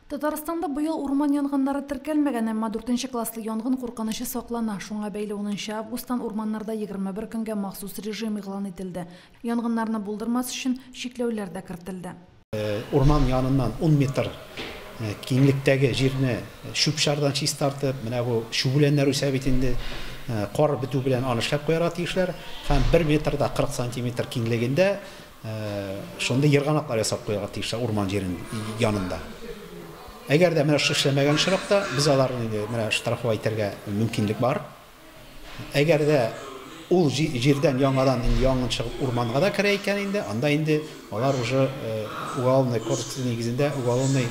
Татарстанда быйыл урман янгыннары теркәлмәгән, әмма 4 класслы янгын куркынычы саклана. Шуңа бәйле 10 августтан урманнарда 21 көнгә махсус режим игълан ителде. Янгыннарны булдырмас өчен чикләүләр дә кертелде. Урман яныннан 10 метр киңлектәге җирне шүп-шардан чистартып, менә бу шүбүләннәр үсә бит инде, кар бетү белән аны эшләп куярга тиешләр, һәм 1 метрда 40 сантиметр киңлегендә шундый йырганаклар ясап куярга тиешләр урман җирен янында. Әгәр дә менә эшләмәгән очракта без аларны менә штрафлай итәргә мөмкинлек бар. Әгәр дә ул җирдән яңадан янгын чыгып урманга да керә икән инде, анда инде алар уже уголовный кодекс нигезендә уголовный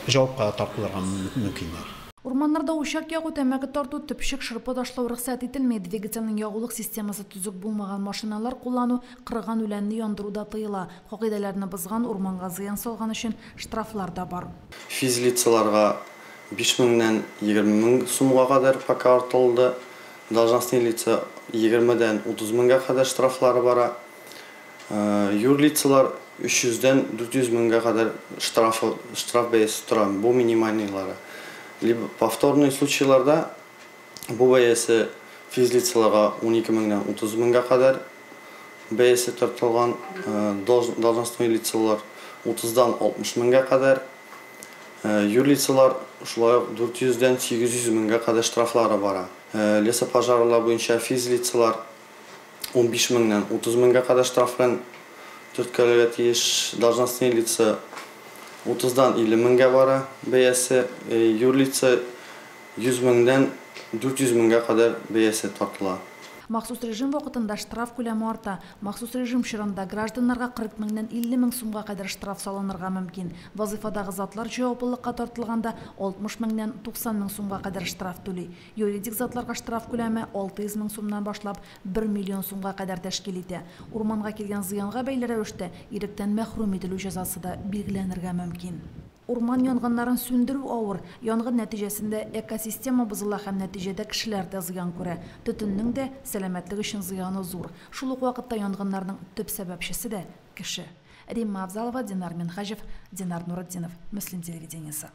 җавапка тартылырга мөмкиннәр. Урманнарда ушак ягу, тәмәке тарту, төпчек, шырпы ташлау рөхсәт ителмәй. Двигателнең ягулык системасы төзек булмаган машиналар куллану, кырган үләнне яндыруда тыела. Кагыйдәләрне бозган, урманга зыян салган өчен штрафлар да бар. Физлицаларга 5000-нән 20000 сумга кадәр пока артылды. Должностные лица 20-дән 30000-га кадәр штрафлары бара. Юрлицалар 300-дән 400 000-га кадәр штраф бәясе тора. Бу минимальныйлары. Либо повторные случайларда бу бәясе физлицаларга 12 000-нән 30 000-га кадәр бәясе тартылган, должностные лицалар 30-дан 60 000-га кадәр, юрлицалар шулай 400-дән 800 000-га кадәр штрафлары бара. Лесопожарлар буенча физлицалар 15 000-нән 30 000-га кадәр штраф белән төрткәләргә тиеш, должностные лица 30-дан 50 000-га бара бәясе, юрлица 100 000-дән 400 000-га кадәр бәясе тартыла. Махсус режим вакытында штраф күләме арта. Махсус режим чорында гражданнарга 40 000-нән 50 000 сумга кадәр штраф салынырга мөмкин. Вазифадагы затлар җаваплылыкка тартылганда 60 000-нән 90 000 сумга кадәр штраф түли. Юридик затларга штраф күләме 600 000 сумнан башлап 1 миллион сумга кадәр тәшкил итә. Урманга килгән зыянга бәйле рәвештә иректән мәхрүм ителү җәзасы да билгеләнергә мөмкин. Урман янгыннарын сүндерү авыр. Янгын нәтиҗәсендә экосистема бозыла һәм нәтиҗәдә кешеләр дә зыян күрә. Төтеннең дә сәламәтлек өчен зыяны зур. Шул ук вакытта янгыннарның төп сәбәпчесе дә кеше. Римма Абзалова, Динар Минхажев, Динар Нуретдинов, Мөслим телевидениесе.